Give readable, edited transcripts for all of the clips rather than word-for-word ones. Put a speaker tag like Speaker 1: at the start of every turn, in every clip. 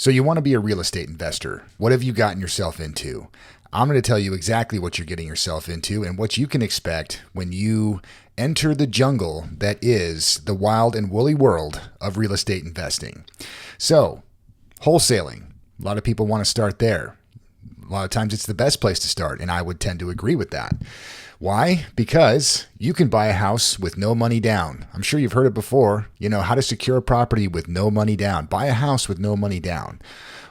Speaker 1: So you want to be a real estate investor. What have you gotten yourself into? I'm going to tell you exactly what you're getting yourself into and what you can expect when you enter the jungle that is the wild and woolly world of real estate investing. So, wholesaling. A lot of people want to start there. A lot of times it's the best place to start, and I would tend to agree with that. Why? Because you can buy a house with no money down. I'm sure you've heard it before. You know, how to secure a property with no money down. Buy a house with no money down.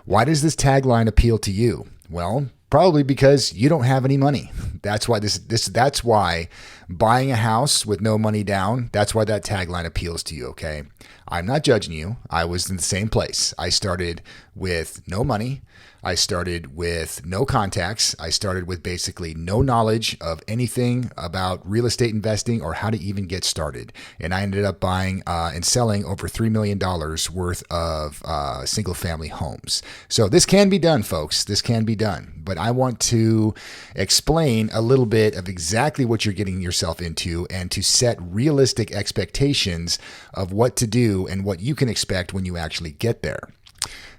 Speaker 1: Why does this tagline appeal to you? Well, probably because you don't have any money. That's why that's why buying a house with no money down, that's why that tagline appeals to you, okay? I'm not judging you. I was in the same place. I started with no money. I started with no contacts. I started with basically no knowledge of anything about real estate investing or how to even get started. And I ended up buying and selling over $3 million worth of single family homes. So this can be done, folks. This can be done. But I want to explain a little bit of exactly what you're getting yourself into and to set realistic expectations of what to do and what you can expect when you actually get there.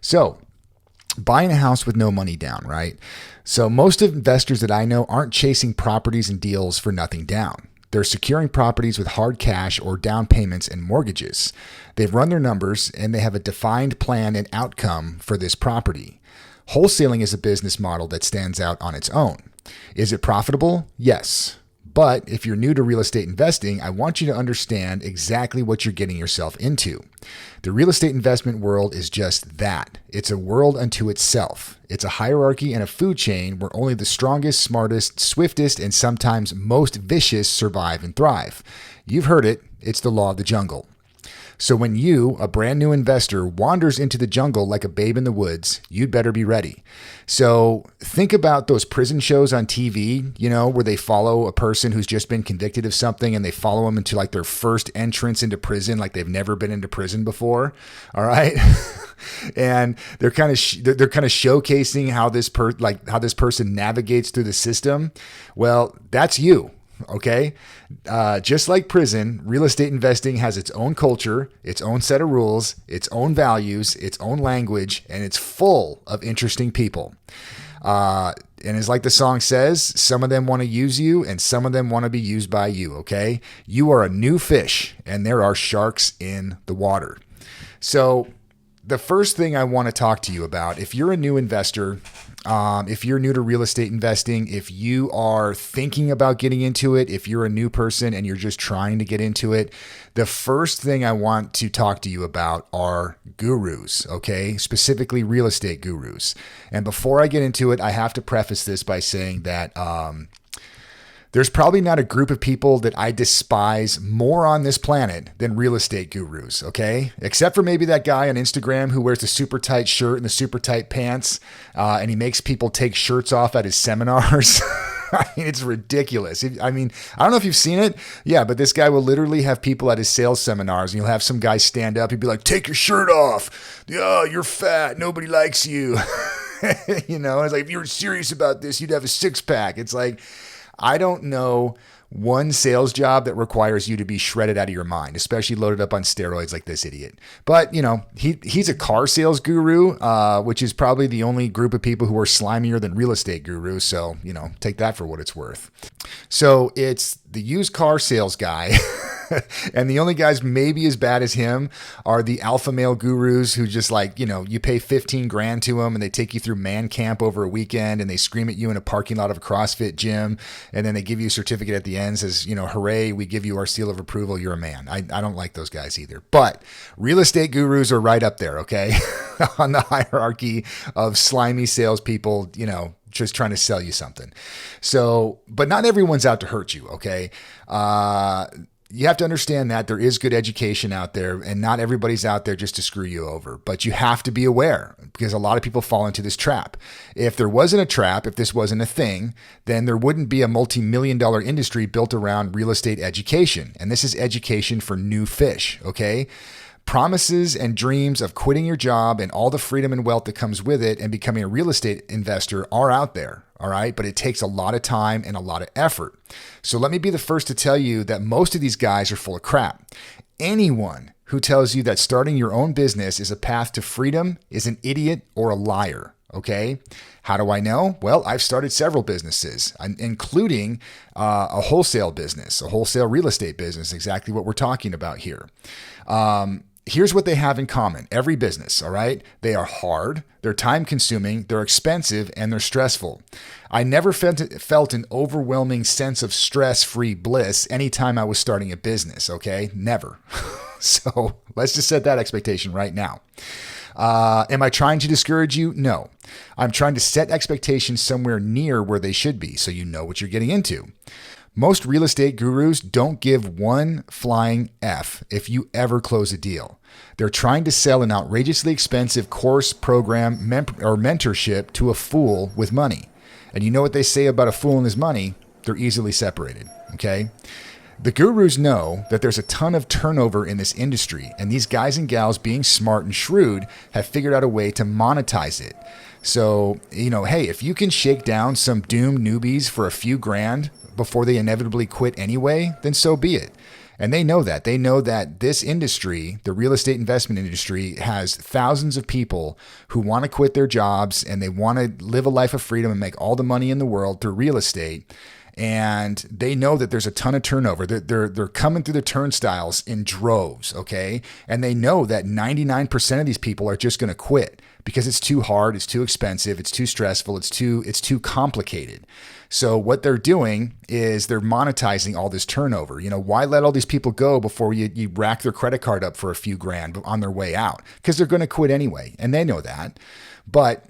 Speaker 1: So, buying a house with no money down, right? So most of investors that I know aren't chasing properties and deals for nothing down. They're securing properties with hard cash or down payments and mortgages. They've run their numbers and they have a defined plan and outcome for this property. Wholesaling is a business model that stands out on its own. Is it profitable? Yes. But if you're new to real estate investing, I want you to understand exactly what you're getting yourself into. The real estate investment world is just that. It's a world unto itself. It's a hierarchy and a food chain where only the strongest, smartest, swiftest, and sometimes most vicious survive and thrive. You've heard it. It's the law of the jungle. So when you, a brand new investor, wanders into the jungle like a babe in the woods, you'd better be ready. So think about those prison shows on TV, you know, where they follow a person who's just been convicted of something and they follow them into like their first entrance into prison, like they've never been into prison before. All right. And they're kind of showcasing how this person navigates through the system. Well, that's you. Okay. Just like prison, real estate investing has its own culture, its own set of rules, its own values, its own language, and it's full of interesting people. And it's like the song says, some of them want to use you and some of them want to be used by you. Okay. You are a new fish and there are sharks in the water. So the first thing I want to talk to you about, if you're a new investor, if you're new to real estate investing, if you are thinking about getting into it, if you're a new person and you're just trying to get into it, the first thing I want to talk to you about are gurus, okay? Specifically real estate gurus. And before I get into it, I have to preface this by saying that there's probably not a group of people that I despise more on this planet than real estate gurus, okay? Except for maybe that guy on Instagram who wears the super tight shirt and the super tight pants, and he makes people take shirts off at his seminars. I mean, it's ridiculous. I mean, I don't know if you've seen it. Yeah, but this guy will literally have people at his sales seminars, and you'll have some guy stand up. He'd be like, take your shirt off. Yeah, you're fat. Nobody likes you. You know, it's like, if you were serious about this, you'd have a six-pack. It's like, I don't know one sales job that requires you to be shredded out of your mind, especially loaded up on steroids like this idiot. But, you know, he's a car sales guru, which is probably the only group of people who are slimier than real estate gurus. So, you know, take that for what it's worth. So it's the used car sales guy. And the only guys maybe as bad as him are the alpha male gurus who just like, you know, you pay 15 grand to them and they take you through man camp over a weekend and they scream at you in a parking lot of a CrossFit gym. And then they give you a certificate at the end, says, you know, hooray, we give you our seal of approval. You're a man. I don't like those guys either. But real estate gurus are right up there, okay? On the hierarchy of slimy salespeople, you know, just trying to sell you something. So, but not everyone's out to hurt you, okay? You have to understand that there is good education out there and not everybody's out there just to screw you over, but you have to be aware because a lot of people fall into this trap. If there wasn't a trap, if this wasn't a thing, then there wouldn't be a multi-million-dollar industry built around real estate education. And this is education for new fish, okay? Promises and dreams of quitting your job and all the freedom and wealth that comes with it and becoming a real estate investor are out there. All right. But it takes a lot of time and a lot of effort. So let me be the first to tell you that most of these guys are full of crap. Anyone who tells you that starting your own business is a path to freedom is an idiot or a liar. Okay. How do I know? Well, I've started several businesses, including a wholesale business, a wholesale real estate business, exactly what we're talking about here. Here's what they have in common. Every business, all right? They are hard, they're time consuming, they're expensive, and they're stressful. I never felt an overwhelming sense of stress-free bliss anytime I was starting a business, okay? Never. So let's just set that expectation right now. Am I trying to discourage you? No. I'm trying to set expectations somewhere near where they should be so you know what you're getting into. Most real estate gurus don't give one flying F if you ever close a deal. They're trying to sell an outrageously expensive course, program, or mentorship to a fool with money. And you know what they say about a fool and his money? They're easily separated, okay? The gurus know that there's a ton of turnover in this industry, and these guys and gals, being smart and shrewd, have figured out a way to monetize it. So, hey, if you can shake down some doomed newbies for a few grand before they inevitably quit anyway, then so be it. And they know that. They know that this industry, the real estate investment industry, has thousands of people who want to quit their jobs and they want to live a life of freedom and make all the money in the world through real estate. And they know that there's a ton of turnover. They're coming through the turnstiles in droves, okay? And they know that 99% of these people are just going to quit because it's too hard, it's too expensive, it's too stressful, it's too complicated. So what they're doing is they're monetizing all this turnover. Why let all these people go before you rack their credit card up for a few grand on their way out? Because they're going to quit anyway, and they know that. But,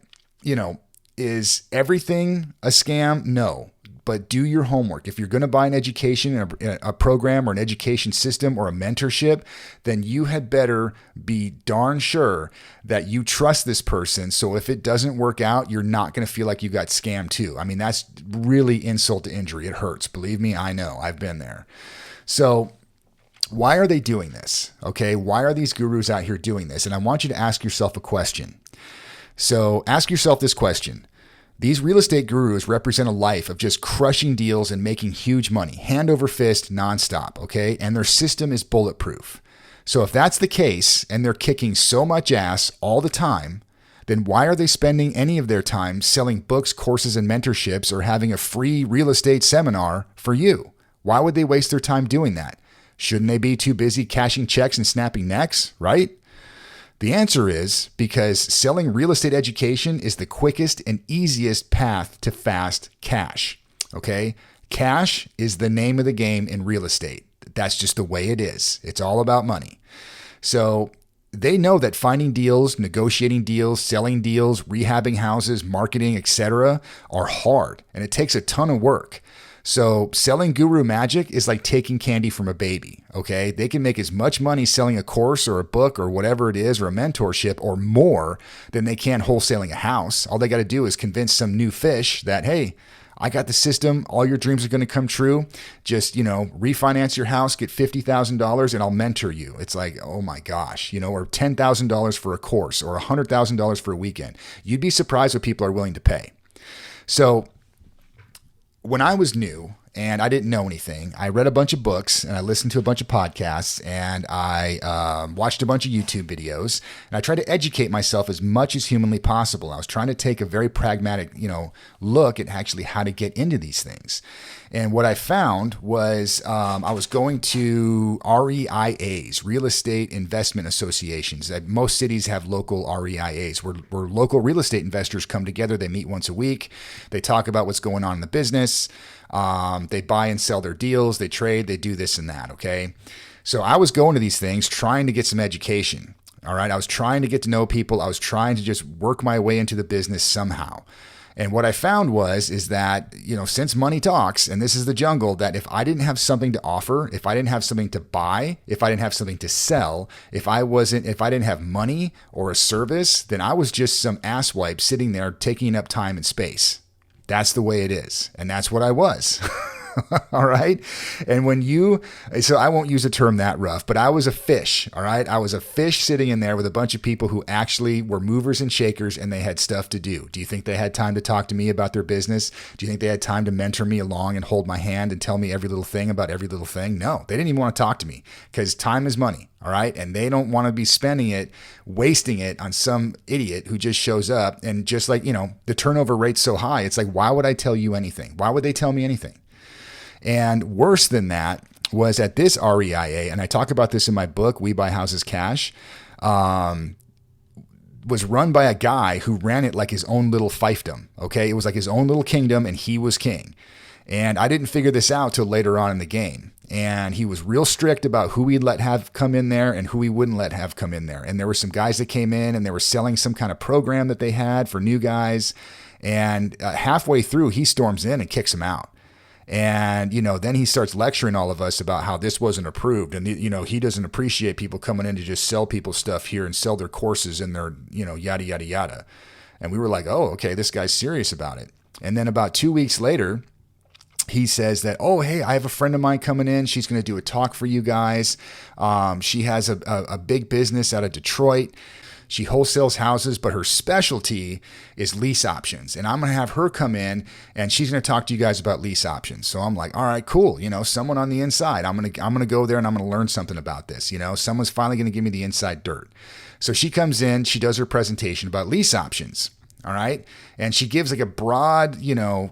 Speaker 1: is everything a scam? No. But do your homework. If you're going to buy an education, a program or an education system or a mentorship, then you had better be darn sure that you trust this person. So if it doesn't work out, you're not going to feel like you got scammed too. I mean, that's really insult to injury. It hurts. Believe me, I know. I've been there. So why are they doing this? Okay. Why are these gurus out here doing this? And I want you to ask yourself a question. So ask yourself this question. These real estate gurus represent a life of just crushing deals and making huge money, hand over fist, nonstop, okay? And their system is bulletproof. So if that's the case, and they're kicking so much ass all the time, then why are they spending any of their time selling books, courses, and mentorships or having a free real estate seminar for you? Why would they waste their time doing that? Shouldn't they be too busy cashing checks and snapping necks, right? The answer is because selling real estate education is the quickest and easiest path to fast cash. Okay? Cash is the name of the game in real estate. That's just the way it is. It's all about money. So they know that finding deals, negotiating deals, selling deals, rehabbing houses, marketing, etc. are hard, and it takes a ton of work. So selling guru magic is like taking candy from a baby, okay? They can make as much money selling a course or a book or whatever it is or a mentorship or more than they can wholesaling a house. All they got to do is convince some new fish that, hey, I got the system. All your dreams are going to come true. Just, refinance your house, get $50,000 and I'll mentor you. It's like, oh my gosh, or $10,000 for a course or $100,000 for a weekend. You'd be surprised what people are willing to pay. So when I was new and I didn't know anything, I read a bunch of books and I listened to a bunch of podcasts and I watched a bunch of YouTube videos and I tried to educate myself as much as humanly possible. I was trying to take a very pragmatic, look at actually how to get into these things. And what I found was I was going to REIAs, Real Estate Investment Associations. Most cities have local REIAs where local real estate investors come together. They meet once a week. They talk about what's going on in the business. They buy and sell their deals. They trade. They do this and that, okay? So I was going to these things trying to get some education, all right? I was trying to get to know people. I was trying to just work my way into the business somehow. And what I found is that, since money talks, and this is the jungle, that if I didn't have something to offer, if I didn't have something to buy, if I didn't have something to sell, if I didn't have money or a service, then I was just some asswipe sitting there taking up time and space. That's the way it is. And that's what I was. All right. And so I won't use a term that rough, but I was a fish. All right. I was a fish sitting in there with a bunch of people who actually were movers and shakers and they had stuff to do. Do you think they had time to talk to me about their business? Do you think they had time to mentor me along and hold my hand and tell me every little thing about every little thing? No, they didn't even want to talk to me because time is money. All right. And they don't want to be spending it, wasting it on some idiot who just shows up. And just like, the turnover rate's so high. It's like, why would I tell you anything? Why would they tell me anything? And worse than that was at this REIA, and I talk about this in my book, We Buy Houses Cash, was run by a guy who ran it like his own little fiefdom. Okay. It was like his own little kingdom and he was king. And I didn't figure this out till later on in the game. And he was real strict about who he'd let have come in there and who he wouldn't let have come in there. And there were some guys that came in and they were selling some kind of program that they had for new guys. And halfway through, he storms in and kicks them out. And, then he starts lecturing all of us about how this wasn't approved. And, he doesn't appreciate people coming in to just sell people stuff here and sell their courses and their, yada, yada, yada. And we were like, oh, okay, this guy's serious about it. And then about 2 weeks later, he says that, oh, hey, I have a friend of mine coming in. She's going to do a talk for you guys. She has a big business out of Detroit. She wholesales houses, but her specialty is lease options. And I'm going to have her come in and she's going to talk to you guys about lease options. So I'm like, all right, cool. Someone on the inside, I'm going to go there and I'm going to learn something about this. Someone's finally going to give me the inside dirt. So she comes in, she does her presentation about lease options. All right. And she gives like a broad,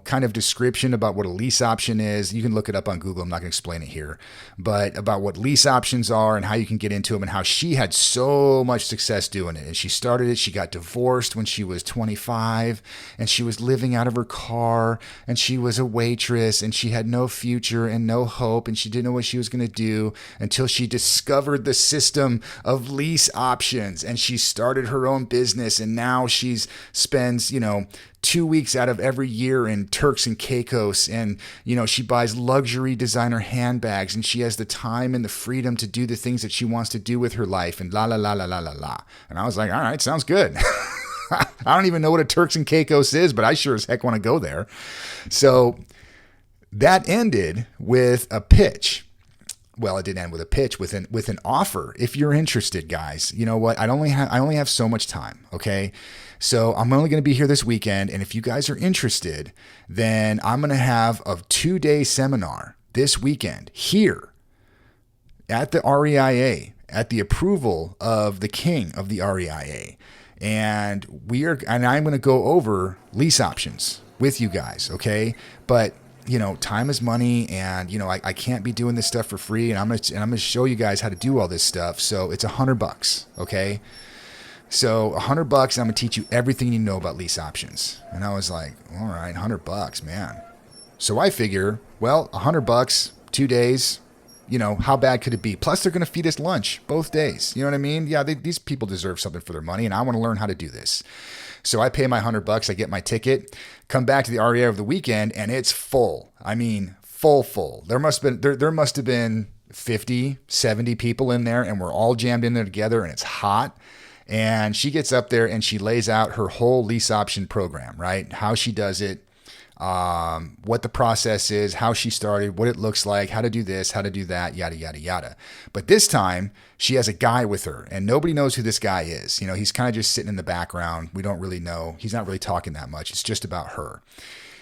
Speaker 1: kind of description about what a lease option is. You can look it up on Google. I'm not going to explain it here, but about what lease options are and how you can get into them and how she had so much success doing it. And she started it. She got divorced when she was 25 and she was living out of her car and she was a waitress and she had no future and no hope. And she didn't know what she was going to do until she discovered the system of lease options and she started her own business. And now spends, 2 weeks out of every year in Turks and Caicos. And, she buys luxury designer handbags and she has the time and the freedom to do the things that she wants to do with her life and la, la, la, la, la, la, la. And I was like, all right, sounds good. I don't even know what a Turks and Caicos is, but I sure as heck want to go there. So that ended with a pitch. Well, it didn't end with a pitch, with an offer. If you're interested, guys, you know what? I only have so much time. Okay. So I'm only going to be here this weekend. And if you guys are interested, then I'm going to have a 2-day seminar this weekend here at the REIA, at the approval of the king of the REIA. And I'm going to go over lease options with you guys. Okay. But time is money and, I can't be doing this stuff for free and I'm going to show you guys how to do all this stuff. So it's $100. Okay. So $100, I'm going to teach you everything you know about lease options. And I was like, all right, $100, man. So I figure, well, $100, 2 days, how bad could it be? Plus they're going to feed us lunch both days. You know what I mean? Yeah, these people deserve something for their money and I want to learn how to do this. So I pay my $100, I get my ticket, come back to the REI over the weekend and it's full. I mean, full. There must have been 50, 70 people in there and we're all jammed in there together and it's hot. And she gets up there and she lays out her whole lease option program, right? How she does it, what the process is, how she started, what it looks like, how to do this, how to do that, yada, yada, yada. But this time she has a guy with her and nobody knows who this guy is. He's kind of just sitting in the background. We don't really know. He's not really talking that much. It's just about her.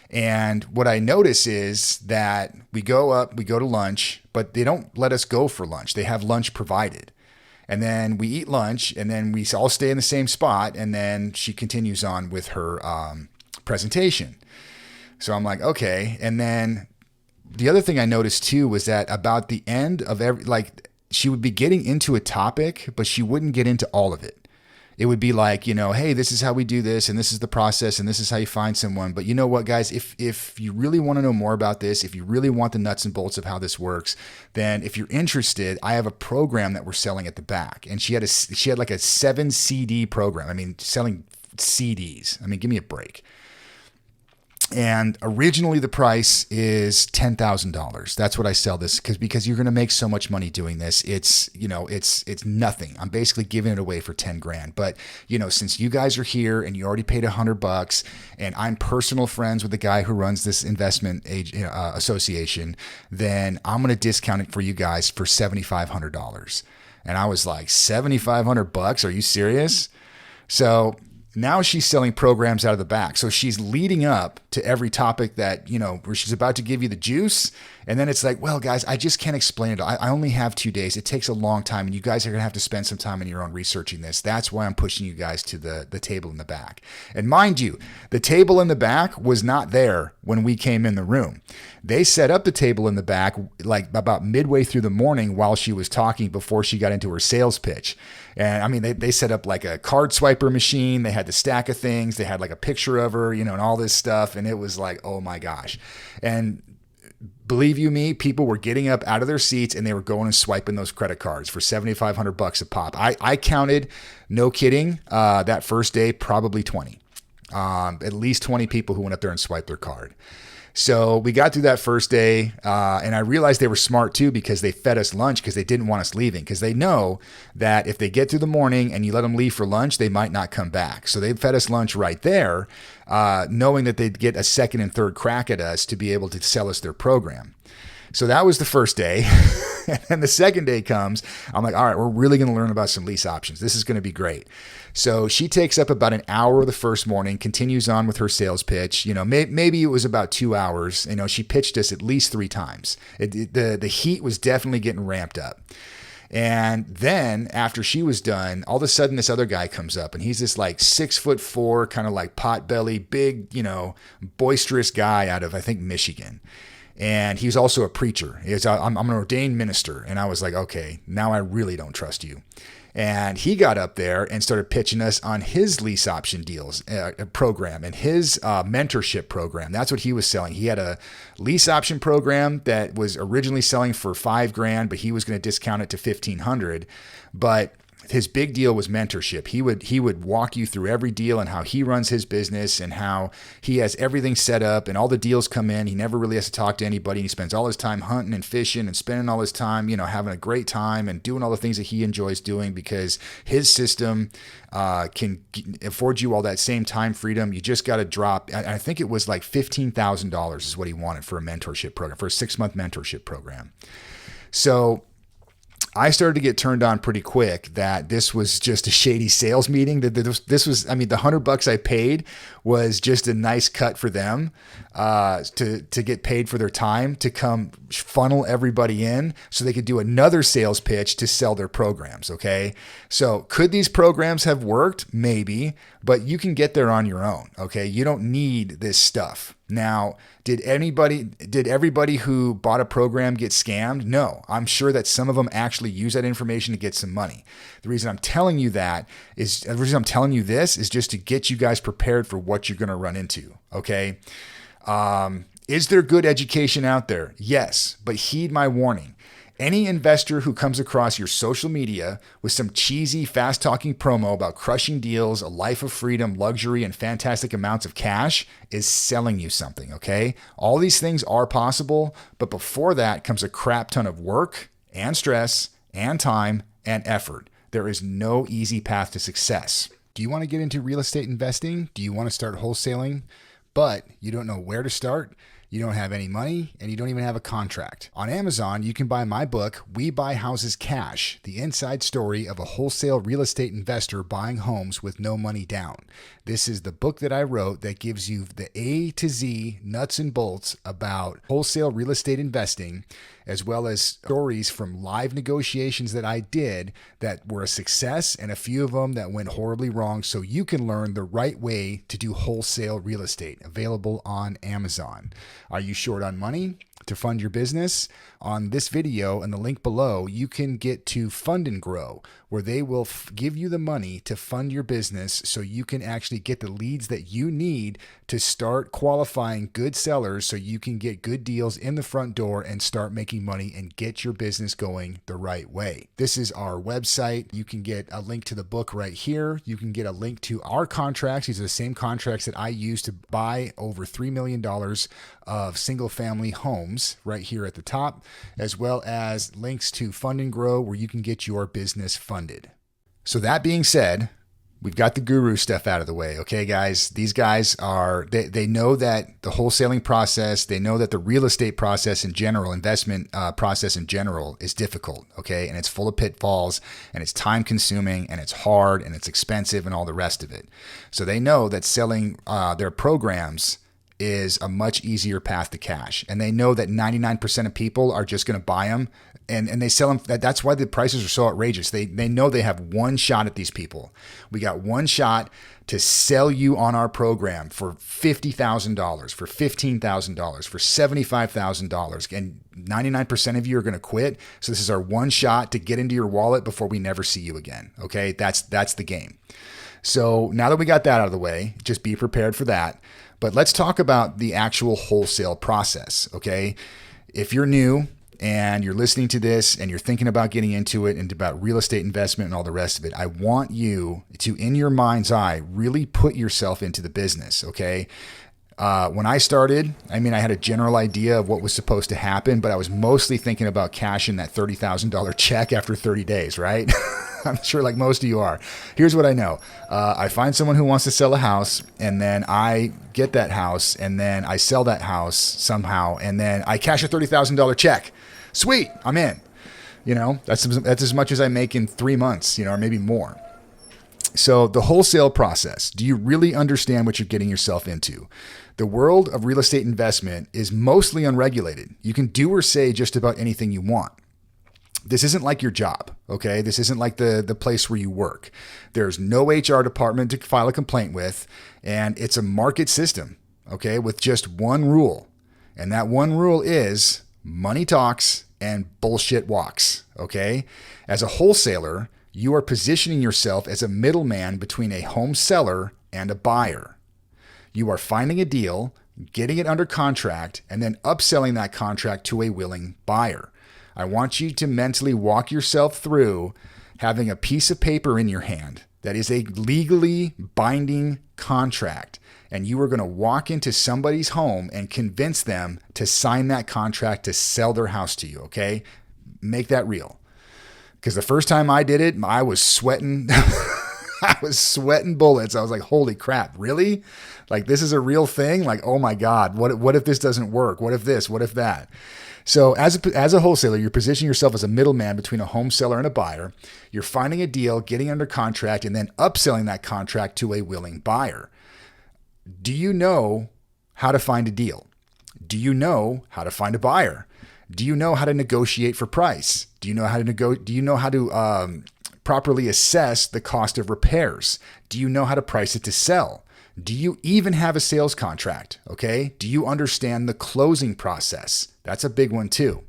Speaker 1: And what I notice is that we go to lunch, but they don't let us go for lunch. They have lunch provided. And then we eat lunch and then we all stay in the same spot. And then she continues on with her presentation. So I'm like, okay. And then the other thing I noticed too was that about the end of she would be getting into a topic, but she wouldn't get into all of it. It would be like, hey, this is how we do this and this is the process and this is how you find someone. But you know what, guys, if you really want to know more about this, if you really want the nuts and bolts of how this works, then if you're interested, I have a program that we're selling at the back. And she had like a 7 CD program. I mean, selling CDs. I mean, give me a break. And originally the price is $10,000. That's what I sell this because you're going to make so much money doing this. It's, it's nothing. I'm basically giving it away for 10 grand. But, since you guys are here and you already paid $100 and I'm personal friends with the guy who runs this investment association, then I'm going to discount it for you guys for $7,500. And I was like, $7,500? Are you serious? So now she's selling programs out of the back. So she's leading up to every topic that, where she's about to give you the juice. And then it's like, well, guys, I just can't explain it. I only have 2 days. It takes a long time. And you guys are going to have to spend some time on your own researching this. That's why I'm pushing you guys to the table in the back. And mind you, the table in the back was not there when we came in the room. They set up the table in the back like about midway through the morning while she was talking before she got into her sales pitch. And I mean, they set up like a card swiper machine. They had the stack of things. They had like a picture of her, and all this stuff. And it was like, oh my gosh. And believe you me, people were getting up out of their seats and they were going and swiping those credit cards for $7,500 a pop. I counted, no kidding, that first day, probably 20. At least 20 people who went up there and swiped their card. So we got through that first day, and I realized they were smart too because they fed us lunch because they didn't want us leaving because they know that if they get through the morning and you let them leave for lunch, they might not come back. So they fed us lunch right there, knowing that they'd get a second and third crack at us to be able to sell us their program. So that was the first day. And then the second day comes. I'm like, all right, we're really going to learn about some lease options. This is going to be great. So she takes up about an hour the first morning, continues on with her sales pitch. Maybe it was about 2 hours. She pitched us at least 3 times. The heat was definitely getting ramped up. And then after she was done, all of a sudden this other guy comes up and he's this like 6'4", kind of like potbelly, big, boisterous guy out of, I think, Michigan. And he's also a preacher. I'm an ordained minister. And I was like, okay, now I really don't trust you. And he got up there and started pitching us on his lease option deals program and his mentorship program. That's what he was selling. He had a lease option program that was originally selling for $5 grand, but he was going to discount it to $1,500. But his big deal was mentorship. He would walk you through every deal and how he runs his business and how he has everything set up and all the deals come in. He never really has to talk to anybody. He spends all his time hunting and fishing and spending all his time, having a great time and doing all the things that he enjoys doing because his system can afford you all that same time freedom. You just got to drop. I think it was like $15,000 is what he wanted for a mentorship program, for a 6-month mentorship program. So I started to get turned on pretty quick that this was just a shady sales meeting. That this was, the $100 I paid was just a nice cut for them to get paid for their time to come funnel everybody in so they could do another sales pitch to sell their programs. Okay. So could these programs have worked? Maybe, but you can get there on your own. Okay. You don't need this stuff. Now, did everybody who bought a program get scammed? No, I'm sure that some of them actually use that information to get some money. The reason I'm telling you this is just to get you guys prepared for what you're going to run into. Okay. Is there good education out there? Yes, but heed my warning. Any investor who comes across your social media with some cheesy, fast-talking promo about crushing deals, a life of freedom, luxury, and fantastic amounts of cash is selling you something, okay? All these things are possible, but before that comes a crap ton of work and stress and time and effort. There is no easy path to success. Do you want to get into real estate investing? Do you want to start wholesaling, but you don't know where to start? You don't have any money, and you don't even have a contract. On Amazon, you can buy my book, We Buy Houses Cash, the inside story of a wholesale real estate investor buying homes with no money down. This is the book that I wrote that gives you the A to Z nuts and bolts about wholesale real estate investing, as well as stories from live negotiations that I did that were a success and a few of them that went horribly wrong, so you can learn the right way to do wholesale real estate. Available on Amazon. Are you short on money to fund your business? On this video and the link below, you can get to Fund and Grow, where they will give you the money to fund your business so you can actually get the leads that you need to start qualifying good sellers so you can get good deals in the front door and start making money and get your business going the right way. This is our website. You can get a link to the book right here. You can get a link to our contracts. These are the same contracts that I use to buy over $3 million of single family homes right here at the top, as well as links to Fund and Grow where you can get your business funded. So that being said, we've got the guru stuff out of the way. Okay, guys, these guys they know that the wholesaling process, they know that the real estate process in general, investment process in general is difficult. Okay. And it's full of pitfalls and it's time consuming and it's hard and it's expensive and all the rest of it. So they know that selling their programs is a much easier path to cash. And they know that 99% of people are just going to buy them and they sell them. That's why the prices are so outrageous. They know they have one shot at these people. We got one shot to sell you on our program for $50,000, for $15,000, for $75,000. And 99% of you are going to quit. So this is our one shot to get into your wallet before we never see you again. Okay. That's the game. So now that we got that out of the way, just be prepared for that. But let's talk about the actual wholesale process, okay? If you're new and you're listening to this and you're thinking about getting into it and about real estate investment and all the rest of it, I want you to, in your mind's eye, really put yourself into the business, okay? When I started, I had a general idea of what was supposed to happen, but I was mostly thinking about cashing that $30,000 check after 30 days, right? I'm sure like most of you are. Here's what I know. I find someone who wants to sell a house, and then I get that house, and then I sell that house somehow, and then I cash a $30,000 check. Sweet, I'm in. That's as much as I make in 3 months, or maybe more. So the wholesale process, do you really understand what you're getting yourself into? The world of real estate investment is mostly unregulated. You can do or say just about anything you want. This isn't like your job, okay? This isn't like the place where you work. There's no HR department to file a complaint with, and it's a market system, okay, with just one rule. And that one rule is money talks and bullshit walks, okay? As a wholesaler, you are positioning yourself as a middleman between a home seller and a buyer. You are finding a deal, getting it under contract, and then upselling that contract to a willing buyer. I want you to mentally walk yourself through having a piece of paper in your hand that is a legally binding contract. And you are going to walk into somebody's home and convince them to sign that contract to sell their house to you, okay? Make that real. Because the first time I did it, I was sweating. I was sweating bullets. I was like, holy crap, really? Like, this is a real thing? Like, oh my God, what if this doesn't work? What if this? What if that? So as a wholesaler, you're positioning yourself as a middleman between a home seller and a buyer. You're finding a deal, getting under contract, and then upselling that contract to a willing buyer. Do you know how to find a deal? Do you know how to find a buyer? Do you know how to negotiate for price? Do you know how to properly assess the cost of repairs? Do you know how to price it to sell? Do you even have a sales contract? Okay. Do you understand the closing process? That's a big one too.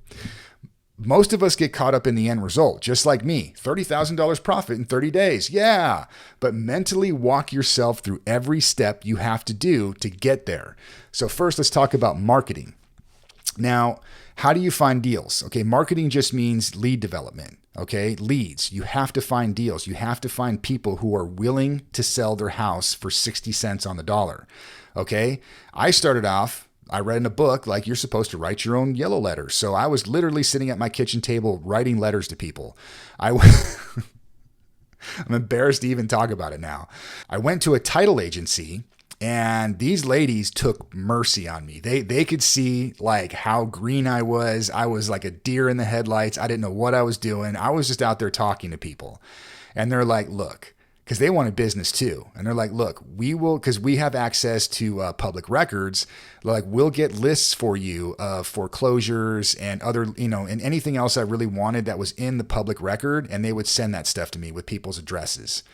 Speaker 1: Most of us get caught up in the end result, just like me. $30,000 profit in 30 days. Yeah. But mentally walk yourself through every step you have to do to get there. So first, let's talk about marketing. Now, how do you find deals? Okay. Marketing just means lead development. Okay. Leads. You have to find deals. You have to find people who are willing to sell their house for 60 cents on the dollar. Okay. I started off, I read in a book, like you're supposed to write your own yellow letters. So I was literally sitting at my kitchen table writing letters to people. I'm embarrassed to even talk about it now. I went to a title agency and these ladies took mercy on me. They could see like how green I was. I was like a deer in the headlights. I didn't know what I was doing. I was just out there talking to people. And they're like, look, because they wanted business too. And they're like, look, we will, because we have access to public records, like we'll get lists for you of foreclosures and other, and anything else I really wanted that was in the public record. And they would send that stuff to me with people's addresses.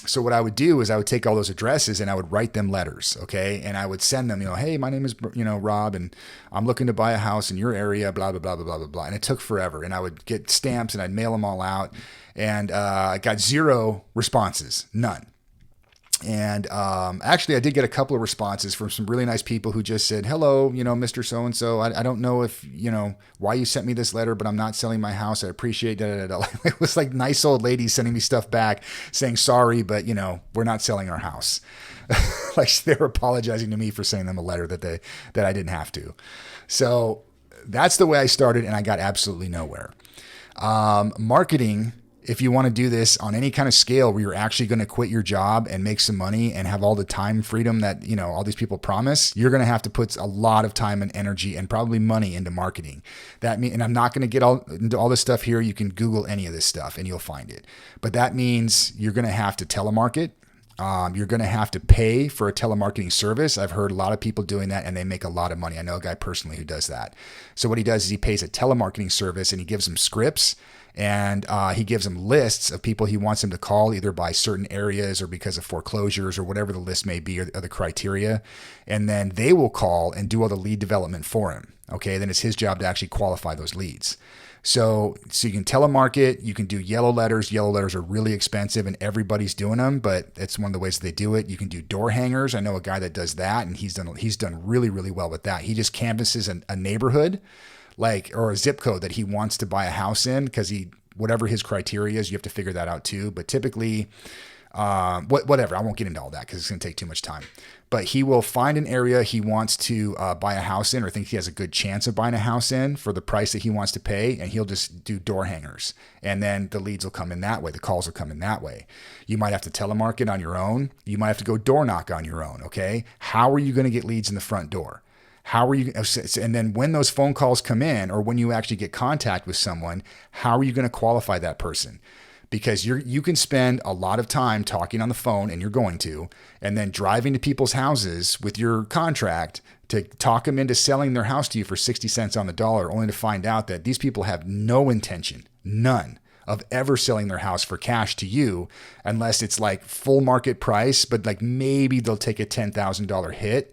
Speaker 1: So what I would do is I would take all those addresses and I would write them letters, okay? And I would send them, hey, my name is, Rob, and I'm looking to buy a house in your area, blah, blah, blah, blah, blah, blah, blah. And it took forever. And I would get stamps and I'd mail them all out. And I got 0 responses, none. And actually, I did get a couple of responses from some really nice people who just said, hello, Mr. So-and-so. I don't know if, why you sent me this letter, but I'm not selling my house. I appreciate it. It was like nice old ladies sending me stuff back saying, sorry, but, we're not selling our house. Like they were apologizing to me for sending them a letter that I didn't have to. So that's the way I started, and I got absolutely nowhere. Marketing, if you want to do this on any kind of scale where you're actually going to quit your job and make some money and have all the time freedom that, all these people promise, you're going to have to put a lot of time and energy and probably money into marketing. And I'm not going to get into all this stuff here. You can Google any of this stuff and you'll find it. But that means you're going to have to telemarket. You're going to have to pay for a telemarketing service. I've heard a lot of people doing that and they make a lot of money. I know a guy personally who does that. So what he does is he pays a telemarketing service and he gives them scripts. And he gives them lists of people he wants them to call, either by certain areas or because of foreclosures or whatever the list may be or the criteria. And then they will call and do all the lead development for him. Okay, then it's his job to actually qualify those leads. So you can telemarket, you can do yellow letters. Yellow letters are really expensive and everybody's doing them, but it's one of the ways that they do it. You can do door hangers. I know a guy that does that and he's done really, really well with that. He just canvasses a neighborhood or a zip code that he wants to buy a house in, because whatever his criteria is, you have to figure that out too. But typically, whatever, I won't get into all that because it's going to take too much time. But he will find an area he wants to buy a house in, or thinks he has a good chance of buying a house in for the price that he wants to pay, and he'll just do door hangers. And then the leads will come in that way. The calls will come in that way. You might have to telemarket on your own. You might have to go door knock on your own, okay? How are you going to get leads in the front door? How are you, and then when those phone calls come in, or when you actually get contact with someone, how are you going to qualify that person? Because you can spend a lot of time talking on the phone, and you're going to, and then driving to people's houses with your contract to talk them into selling their house to you for 60 cents on the dollar, only to find out that these people have no intention, none, of ever selling their house for cash to you, unless it's like full market price, but like maybe they'll take a $10,000 hit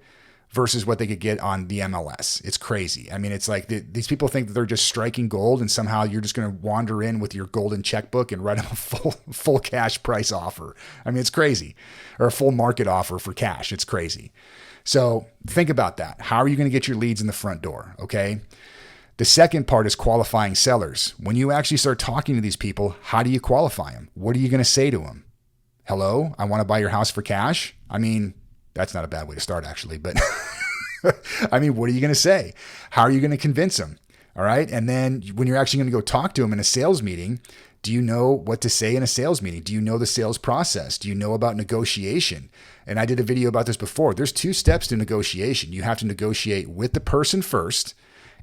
Speaker 1: versus what they could get on the MLS. It's crazy. I mean, it's like these people think that they're just striking gold, and somehow you're just going to wander in with your golden checkbook and write them a full cash price offer. I mean, it's crazy. Or a full market offer for cash. It's crazy. So think about that. How are you going to get your leads in the front door? Okay. The second part is qualifying sellers. When you actually start talking to these people, how do you qualify them? What are you going to say to them? Hello, I want to buy your house for cash. I mean, that's not a bad way to start, actually, but I mean, what are you going to say? How are you going to convince them? All right. And then when you're actually going to go talk to them in a sales meeting, do you know what to say in a sales meeting? Do you know the sales process? Do you know about negotiation? And I did a video about this before. There's 2 steps to negotiation. You have to negotiate with the person first,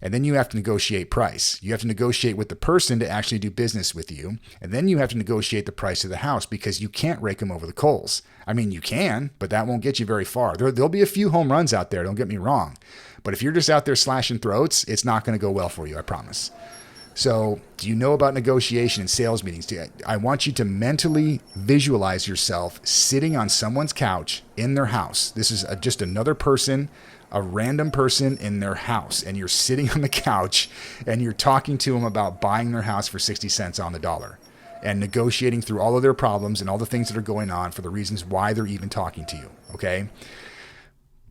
Speaker 1: and then you have to negotiate price. You have to negotiate with the person to actually do business with you. And then you have to negotiate the price of the house, because you can't rake them over the coals. I mean, you can, but that won't get you very far. There'll be a few home runs out there, don't get me wrong. But if you're just out there slashing throats, it's not going to go well for you, I promise. So do you know about negotiation and sales meetings? I want you to mentally visualize yourself sitting on someone's couch in their house. This is just another person, a random person in their house, and you're sitting on the couch and you're talking to them about buying their house for 60 cents on the dollar and negotiating through all of their problems and all the things that are going on for the reasons why they're even talking to you. Okay.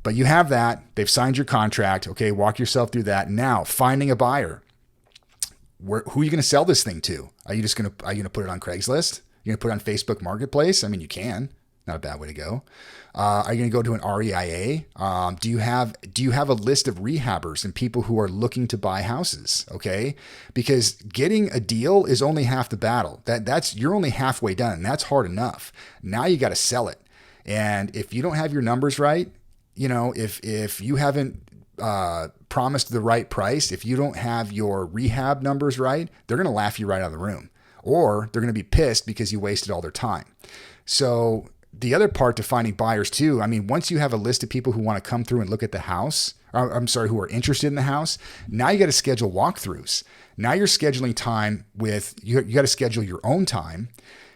Speaker 1: But you have that. They've signed your contract. Okay. Walk yourself through that. Now, finding a buyer. Who are you going to sell this thing to? Are you going to put it on Craigslist? You're going to put it on Facebook Marketplace? I mean, you can. Not a bad way to go. Are you going to go to an REIA? Do you have a list of rehabbers and people who are looking to buy houses? Okay, because getting a deal is only half the battle. You're only halfway done. That's hard enough. Now you got to sell it. And if you don't have your numbers right, if you haven't promised the right price, if you don't have your rehab numbers right, they're going to laugh you right out of the room, or they're going to be pissed because you wasted all their time. So the other part to finding buyers too, I mean, once you have a list of people who want to come through and look at the house, who are interested in the house, now you got to schedule walkthroughs. Now you're scheduling time you got to schedule your own time.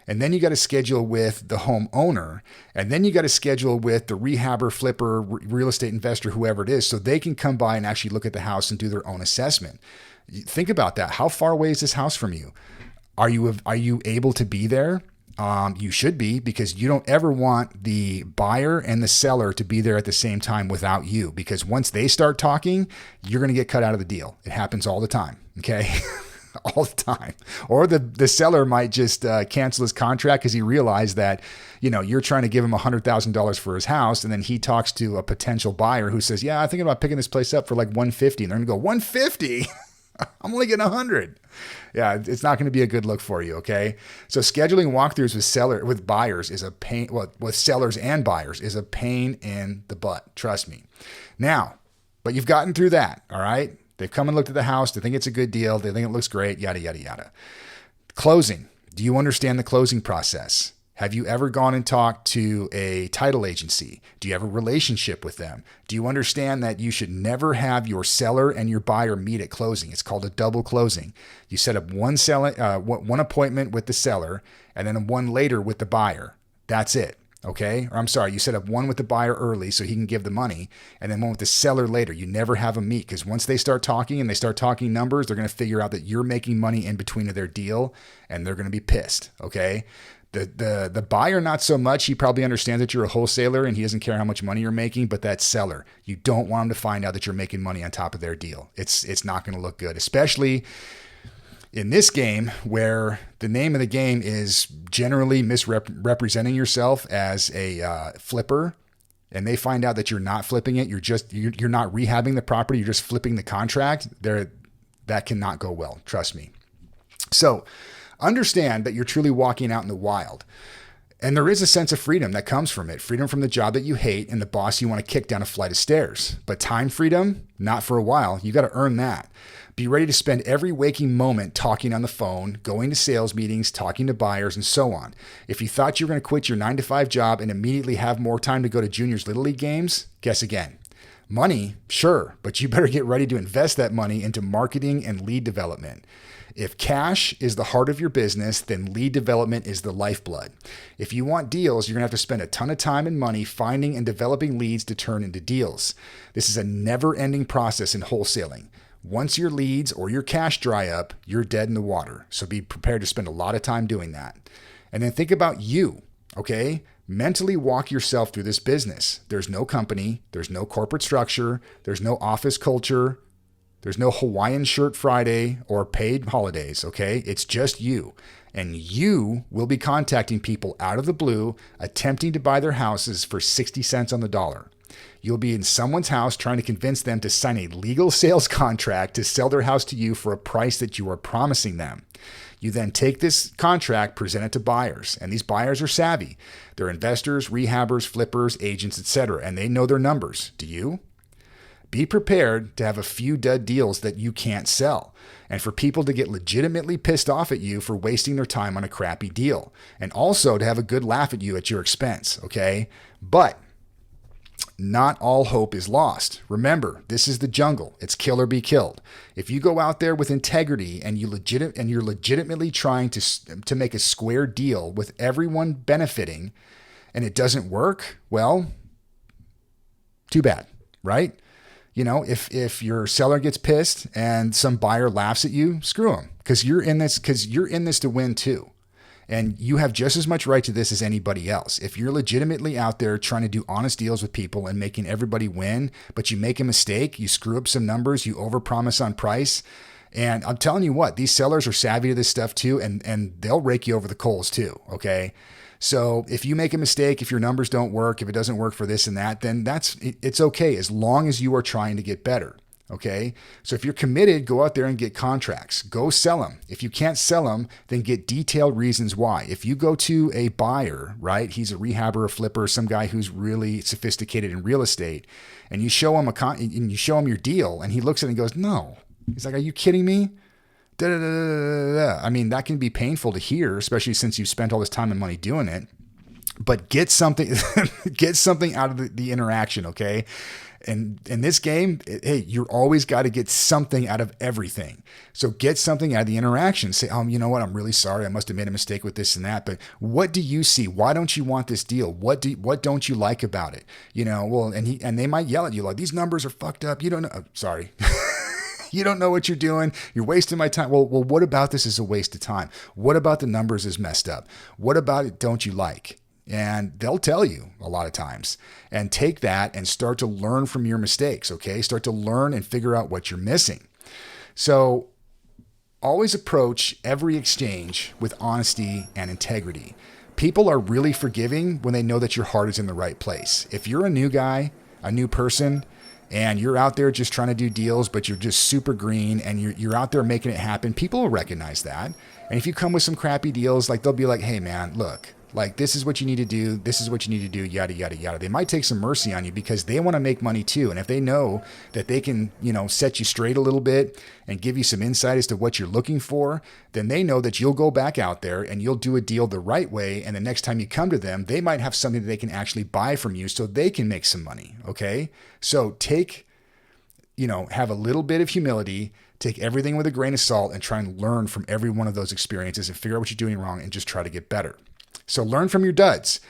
Speaker 1: And then you got to schedule with the homeowner. And then you got to schedule with the rehabber, flipper, real estate investor, whoever it is, so they can come by and actually look at the house and do their own assessment. Think about that. How far away is this house from you? Are you able to be there? You should be, because you don't ever want the buyer and the seller to be there at the same time without you, because once they start talking, you're going to get cut out of the deal. It happens all the time. Okay. All the time. Or the seller might just cancel his contract because he realized that, you're trying to give him $100,000 for his house. And then he talks to a potential buyer who says, yeah, I'm thinking about picking this place up for like 150. And they're going to go, 150? I'm only getting 100. Yeah, it's not going to be a good look for you. Okay. So scheduling walkthroughs with buyers is a pain. Well, with sellers and buyers is a pain in the butt. Trust me. Now, but you've gotten through that. All right. They've come and looked at the house. They think it's a good deal. They think it looks great. Yada, yada, yada. Closing. Do you understand the closing process? Have you ever gone and talked to a title agency? Do you have a relationship with them? Do you understand that you should never have your seller and your buyer meet at closing? It's called a double closing. You set up one appointment with the seller and then one later with the buyer. That's it. Okay. Or I'm sorry, you set up one with the buyer early so he can give the money, and then one with the seller later. You never have them meet, because once they start talking and they start talking numbers, they're going to figure out that you're making money in between of their deal, and they're going to be pissed. Okay. The buyer, not so much. He probably understands that you're a wholesaler and he doesn't care how much money you're making, but that seller, you don't want him to find out that you're making money on top of their deal. It's not going to look good, especially in this game where the name of the game is generally misrepresenting yourself as a flipper, and they find out that you're not flipping it. You're not rehabbing the property. You're just flipping the contract. That cannot go well. Trust me. So understand that you're truly walking out in the wild. And there is a sense of freedom that comes from it. Freedom from the job that you hate and the boss you want to kick down a flight of stairs. But time freedom, not for a while. You got to earn that. Be ready to spend every waking moment talking on the phone, going to sales meetings, talking to buyers, and so on. If you thought you were going to quit your 9-to-5 job and immediately have more time to go to juniors Little League games, guess again. Money, sure, but you better get ready to invest that money into marketing and lead development. If cash is the heart of your business, then lead development is the lifeblood. If you want deals, you're going to have to spend a ton of time and money finding and developing leads to turn into deals. This is a never-ending process in wholesaling. Once your leads or your cash dry up, you're dead in the water. So be prepared to spend a lot of time doing that. And then think about you, okay? Mentally walk yourself through this business. There's no company. There's no corporate structure. There's no office culture. There's no Hawaiian shirt Friday or paid holidays, okay? It's just you. And you will be contacting people out of the blue, attempting to buy their houses for 60 cents on the dollar. You'll be in someone's house trying to convince them to sign a legal sales contract to sell their house to you for a price that you are promising them. You then take this contract, present it to buyers, and these buyers are savvy. They're investors, rehabbers, flippers, agents, etc., and they know their numbers. Do you? Be prepared to have a few dud deals that you can't sell, and for people to get legitimately pissed off at you for wasting their time on a crappy deal, and also to have a good laugh at you at your expense, okay? But not all hope is lost. Remember, this is the jungle. It's kill or be killed. If you go out there with integrity and you're legitimately trying to make a square deal with everyone benefiting, and it doesn't work, well, too bad, right? You know, if your seller gets pissed and some buyer laughs at you, screw them, because you're in this to win too. And you have just as much right to this as anybody else. If you're legitimately out there trying to do honest deals with people and making everybody win, but you make a mistake, you screw up some numbers, you overpromise on price. And I'm telling you what, these sellers are savvy to this stuff too, and they'll rake you over the coals too, okay? So if you make a mistake, if your numbers don't work, if it doesn't work for this and that, then it's okay as long as you are trying to get better. Okay. So if you're committed, go out there and get contracts, go sell them. If you can't sell them, then get detailed reasons why. If you go to a buyer, right? He's a rehabber, a flipper, some guy who's really sophisticated in real estate, and you show him your deal and he looks at it and goes, no. He's like, are you kidding me? Da, da, da, da, da, da. I mean, that can be painful to hear, especially since you've spent all this time and money doing it. but get something, get something out of the interaction. Okay. And in this game, hey, you're always got to get something out of everything. So get something out of the interaction. Say, you know what? I'm really sorry. I must have made a mistake with this and that. But what do you see? Why don't you want this deal? What don't you like about it? Well, and they might yell at you like, these numbers are fucked up. You don't know. Sorry. You don't know what you're doing. You're wasting my time. Well, what about this is a waste of time? What about the numbers is messed up? What about it don't you like? And they'll tell you a lot of times. And take that and start to learn from your mistakes, okay? Start to learn and figure out what you're missing. So always approach every exchange with honesty and integrity. People are really forgiving when they know that your heart is in the right place. If you're a new guy, a new person, and you're out there just trying to do deals, but you're just super green and you're out there making it happen, people will recognize that. And if you come with some crappy deals, like they'll be like, hey man, look, like this is what you need to do. This is what you need to do, yada, yada, yada. They might take some mercy on you because they want to make money too. And if they know that they can, set you straight a little bit and give you some insight as to what you're looking for, then they know that you'll go back out there and you'll do a deal the right way. And the next time you come to them, they might have something that they can actually buy from you so they can make some money. Okay. So have a little bit of humility, take everything with a grain of salt and try and learn from every one of those experiences and figure out what you're doing wrong and just try to get better. So learn from your duds.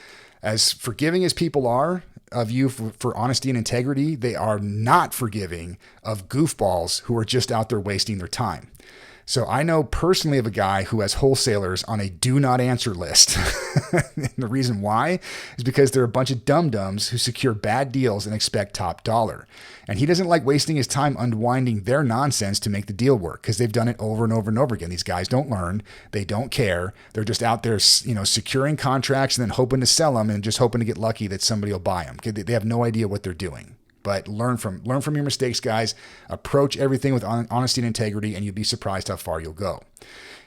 Speaker 1: As forgiving as people are of you for honesty and integrity, they are not forgiving of goofballs who are just out there wasting their time. So I know personally of a guy who has wholesalers on a do not answer list. And the reason why is because they're a bunch of dum-dums who secure bad deals and expect top dollar. And he doesn't like wasting his time unwinding their nonsense to make the deal work because they've done it over and over and over again. These guys don't learn. They don't care. They're just out there, securing contracts and then hoping to sell them and just hoping to get lucky that somebody will buy them. They have no idea what they're doing. But learn from your mistakes, guys. Approach everything with honesty and integrity, and you'll be surprised how far you'll go.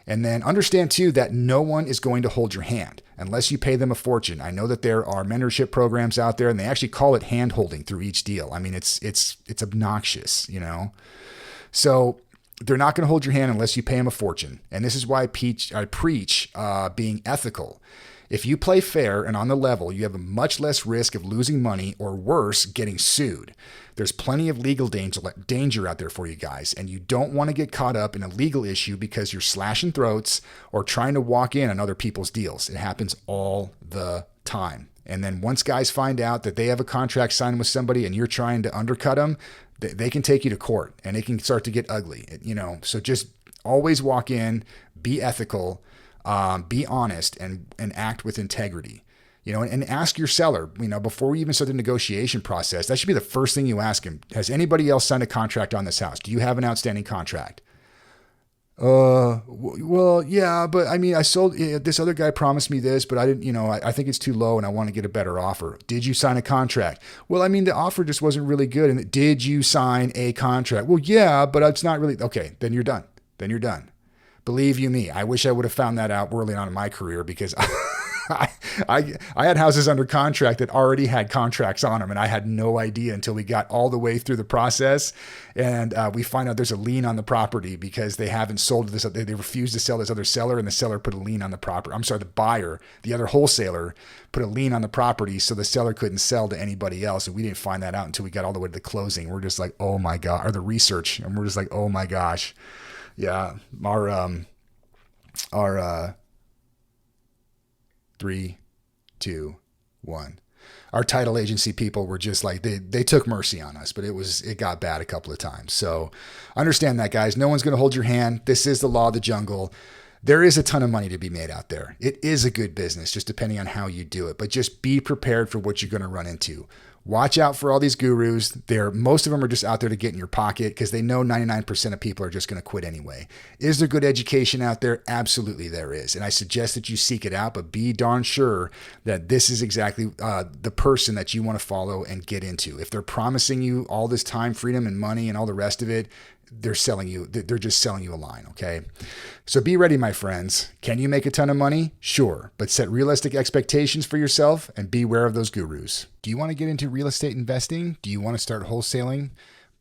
Speaker 1: And then understand, too, that no one is going to hold your hand unless you pay them a fortune. I know that there are mentorship programs out there, and they actually call it hand-holding through each deal. I mean, it's obnoxious, So they're not going to hold your hand unless you pay them a fortune. And this is why I preach being ethical. If you play fair and on the level, you have a much less risk of losing money or worse, getting sued. There's plenty of legal danger out there for you guys, and you don't want to get caught up in a legal issue because you're slashing throats or trying to walk in on other people's deals. It happens all the time. And then once guys find out that they have a contract signed with somebody and you're trying to undercut them, they can take you to court and it can start to get ugly. So just always walk in, be ethical. Be honest and act with integrity, and ask your seller, before we even start the negotiation process, that should be the first thing you ask him. Has anybody else signed a contract on this house? Do you have an outstanding contract? Well, yeah, but I mean, I sold, this other guy promised me this, but I didn't, I think it's too low and I want to get a better offer. Did you sign a contract? Well, I mean, the offer just wasn't really good. And did you sign a contract? Well, yeah, but it's not really, okay, then you're done. Believe you me, I wish I would have found that out early on in my career because I had houses under contract that already had contracts on them, and I had no idea until we got all the way through the process, and we find out there's a lien on the property because they haven't sold this. They refused to sell this other seller, and the seller put a lien on the property. I'm sorry, the buyer, the other wholesaler, put a lien on the property, so the seller couldn't sell to anybody else, and we didn't find that out until we got all the way to the closing. We're just like, oh my god, or the research, and we're just like, oh my gosh. Yeah, our 3, 2, 1. Our title agency people were just like, they took mercy on us, but it got bad a couple of times. So understand that, guys. No one's going to hold your hand. This is the law of the jungle. There is a ton of money to be made out there. It is a good business, just depending on how you do it. But just be prepared for what you're going to run into. Watch out for all these gurus. Most of them are just out there to get in your pocket because they know 99% of people are just going to quit anyway. Is there good education out there? Absolutely there is. And I suggest that you seek it out, but be darn sure that this is exactly the person that you want to follow and get into. If they're promising you all this time, freedom, and money and all the rest of it, they're just selling you a line, okay? So be ready, my friends. Can you make a ton of money? Sure, but set realistic expectations for yourself and beware of those gurus. Do you want to get into real estate investing? Do you want to start wholesaling,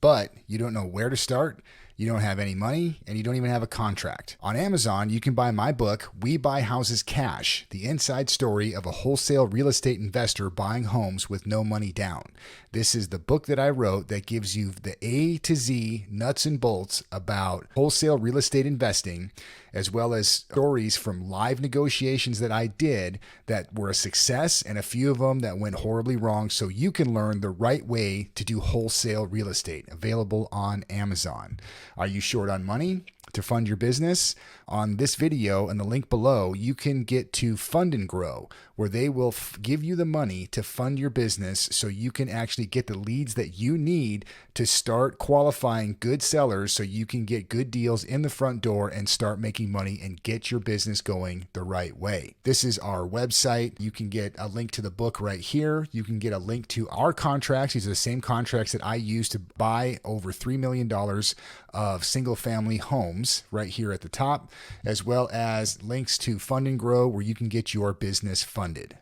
Speaker 1: but you don't know where to start? You don't have any money, and you don't even have a contract. On Amazon, you can buy my book, We Buy Houses Cash, the inside story of a wholesale real estate investor buying homes with no money down. This is the book that I wrote that gives you the A to Z nuts and bolts about wholesale real estate investing, as well as stories from live negotiations that I did that were a success and a few of them that went horribly wrong, so you can learn the right way to do wholesale real estate. Available on Amazon. Are you short on money to fund your business? On this video and the link below, you can get to Fund and Grow, where they will give you the money to fund your business so you can actually get the leads that you need to start qualifying good sellers so you can get good deals in the front door and start making money and get your business going the right way. This is our website. You can get a link to the book right here. You can get a link to our contracts. These are the same contracts that I use to buy over $3 million of single family homes right here at the top, as well as links to Fund and Grow, where you can get your business funded.